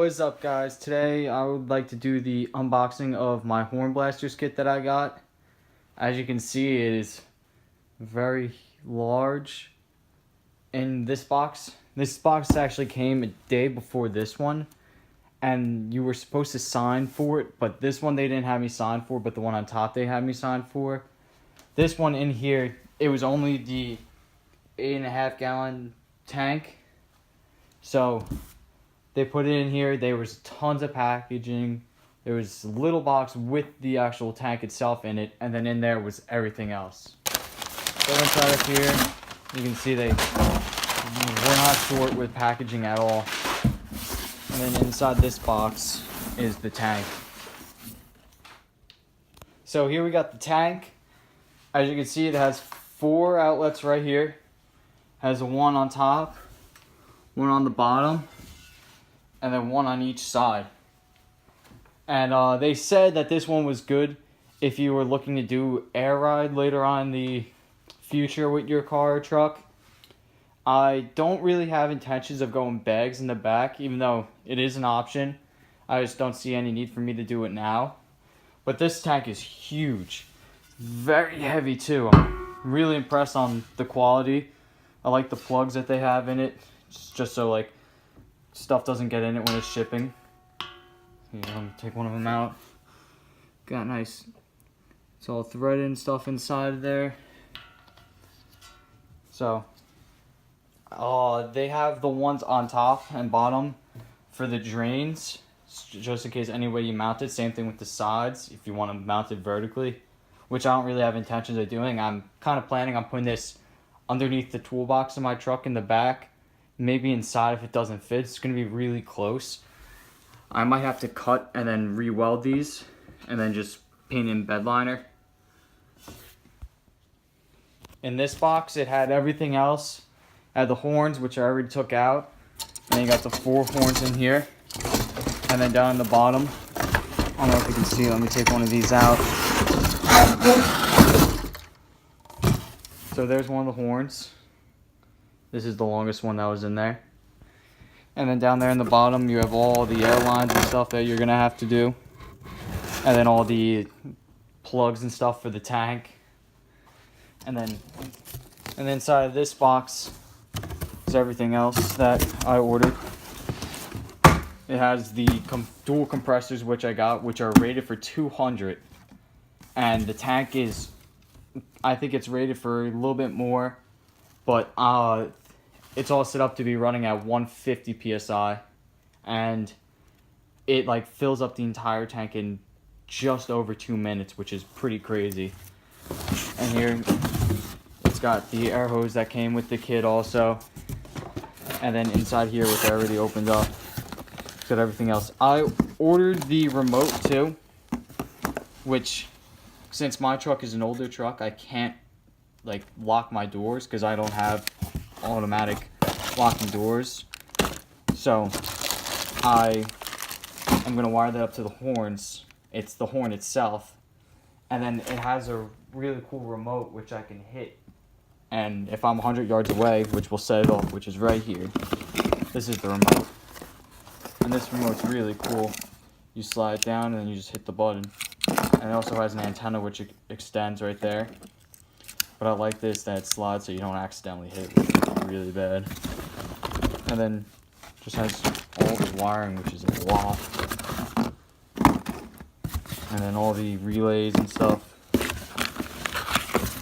What is up, guys? Today I would like to do the unboxing of my Horn Blasters kit that I got. As you can see, it is very large in this box. This box actually came a day before this one, and you were supposed to sign for it, but this one they didn't have me sign for, but the one on top they had me sign for. This one in here, it was only the 8.5 gallon tank, so they put it in here. There was tons of packaging. There was a little box with the actual tank itself in it, and then in there was everything else. So inside of here, you can see we're not short with packaging at all. And then inside this box is the tank. So here we got the tank. As you can see, it has 4 outlets right here. Has one on top, one on the bottom, and then one on each side. And they said that this one was good if you were looking to do air ride later on in the future with your car or truck. I don't really have intentions of going bags in the back, even though it is an option. I just don't see any need for me to do it now. But this tank is huge. Very heavy too. I'm really impressed on the quality. I like the plugs that they have in it, just so like stuff doesn't get in it when it's shipping. Here, let me take one of them out. Got nice, it's all threaded and stuff inside of there. So, they have the ones on top and bottom for the drains, just in case any way you mount it. Same thing with the sides, if you want to mount it vertically, which I don't really have intentions of doing. I'm kind of planning on putting this underneath the toolbox of my truck in the back. Maybe inside if it doesn't fit. It's going to be really close. I might have to cut and then re-weld these and then just paint in bed liner. In this box it had everything else. It had the horns, which I already took out. And you got the 4 horns in here. And then down the bottom, I don't know if you can see, let me take one of these out. So there's one of the horns. This is the longest one that was in there. And then down there in the bottom, you have all the air lines and stuff that you're gonna have to do. And then all the plugs and stuff for the tank. And then inside of this box is everything else that I ordered. It has the dual compressors, which I got, which are rated for 200. And the tank is, I think it's rated for a little bit more, but it's all set up to be running at 150 psi, and it like fills up the entire tank in just over 2 minutes, which is pretty crazy. And here it's got the air hose that came with the kit also, and then inside here, which I already opened up, it's got everything else. I ordered the remote too, which, since my truck is an older truck, I can't like lock my doors because I don't have automatic locking doors. So I'm gonna wire that up to the horns. It's the horn itself, and then it has a really cool remote which I can hit, and if I'm 100 yards away, which will set it off, which is right here, this is the remote. And this remote's really cool. You slide it down and then you just hit the button. And it also has an antenna which extends right there. But I like this, that it slides so you don't accidentally hit it, which is really bad. And then just has all the wiring, which is a lot. And then all the relays and stuff.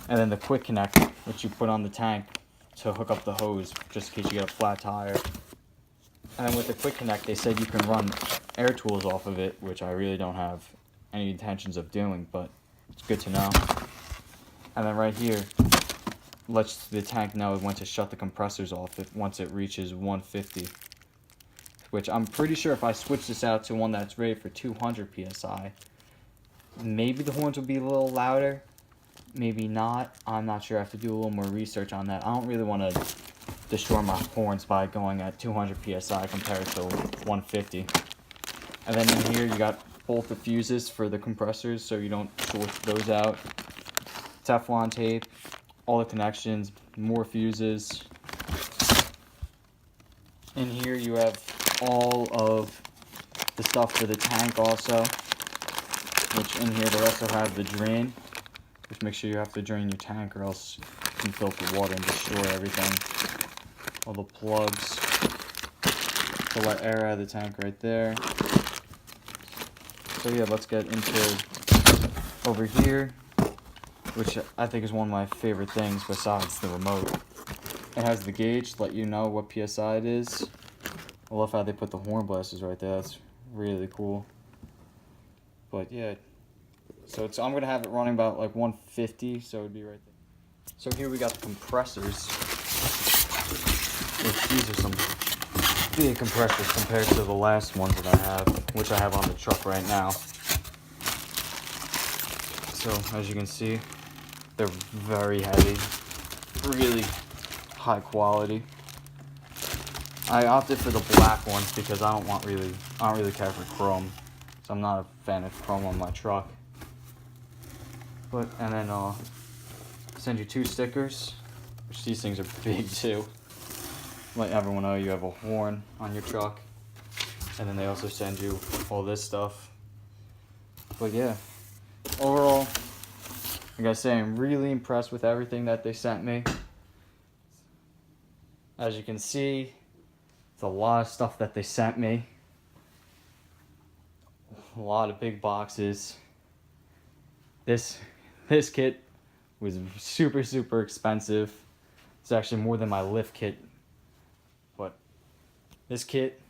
And then the quick connect, which you put on the tank to hook up the hose, just in case you get a flat tire. And then with the quick connect, they said you can run air tools off of it, which I really don't have any intentions of doing, but it's good to know. And then right here lets the tank know when to shut the compressors off once it reaches 150, which I'm pretty sure if I switch this out to one that's rated for 200 psi, maybe the horns will be a little louder, maybe not. I'm not sure. I have to do a little more research on that. I don't really want to destroy my horns by going at 200 psi compared to 150. And then in here you got both the fuses for the compressors so you don't short those out. Teflon tape, all the connections, more fuses. In here you have all of the stuff for the tank also, which in here they also have the drain, which make sure you have to drain your tank or else you can filter water and destroy everything. All the plugs to let air out of the tank right there. So yeah, let's get into over here, which I think is one of my favorite things besides the remote. It has the gauge to let you know what PSI it is. I love how they put the horn blasters right there. That's really cool. But yeah, so I'm gonna have it running about like 150, so it'd be right there. So here we got the compressors. Which these are some big compressors compared to the last ones that I have, which I have on the truck right now. So as you can see, they're very heavy, really high quality. I opted for the black ones because I don't really care for chrome, so I'm not a fan of chrome on my truck. And then send you 2 stickers, which these things are big too. Let everyone know you have a horn on your truck, and then they also send you all this stuff. But yeah, overall, I gotta say I'm really impressed with everything that they sent me. As you can see, it's a lot of stuff that they sent me. A lot of big boxes. This kit was super expensive. It's actually more than my lift kit. But this kit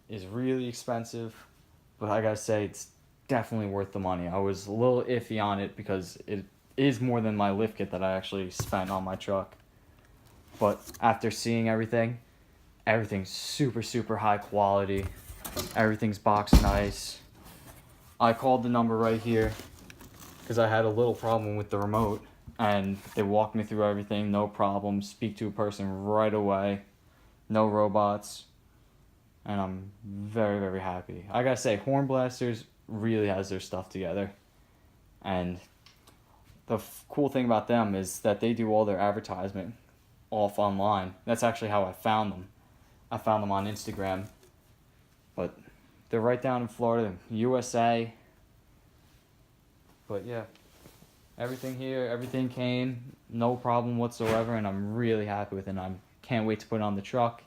is really expensive, but I gotta say it's definitely worth the money. I was a little iffy on it because it is more than my lift kit that I actually spent on my truck. But after seeing everything's super high quality. Everything's boxed nice. I called the number right here because I had a little problem with the remote, and they walked me through everything, no problem. Speak to a person right away. No robots, and I'm very happy. I gotta say, Horn Blasters really has their stuff together, and the cool thing about them is that they do all their advertisement off online. That's actually how I found them. I found them on Instagram, but they're right down in Florida, USA. But yeah, everything came, no problem whatsoever, and I'm really happy with it. And I can't wait to put it on the truck.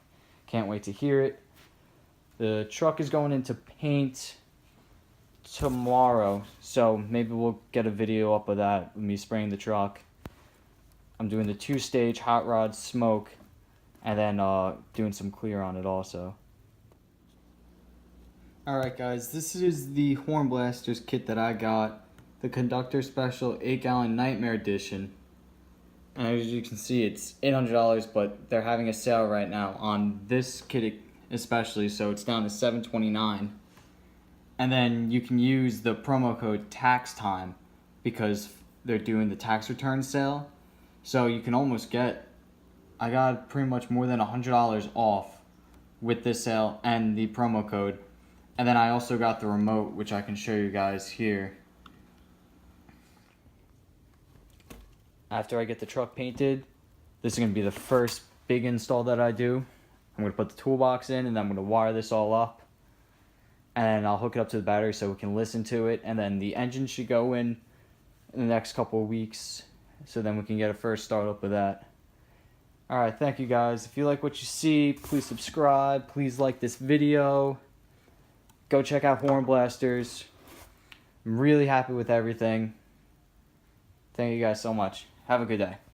Can't wait to hear it. The truck is going into paint tomorrow, so maybe we'll get a video up of that, me spraying the truck. I'm doing the 2-stage hot rod smoke, and then doing some clear on it also. Alright guys, this is the Horn Blasters kit that I got. The Conductor Special 8-gallon Nightmare Edition. And as you can see, it's $800, but they're having a sale right now on this kit especially, so it's down to $729. And then you can use the promo code TAXTIME because they're doing the tax return sale. So you can almost get, I got pretty much more than $100 off with this sale and the promo code. And then I also got the remote, which I can show you guys here. After I get the truck painted, this is going to be the first big install that I do. I'm going to put the toolbox in, and then I'm going to wire this all up. And I'll hook it up to the battery so we can listen to it. And then the engine should go in the next couple of weeks, so then we can get a first start up with that. Alright, thank you guys. If you like what you see, please subscribe. Please like this video. Go check out Horn Blasters. I'm really happy with everything. Thank you guys so much. Have a good day.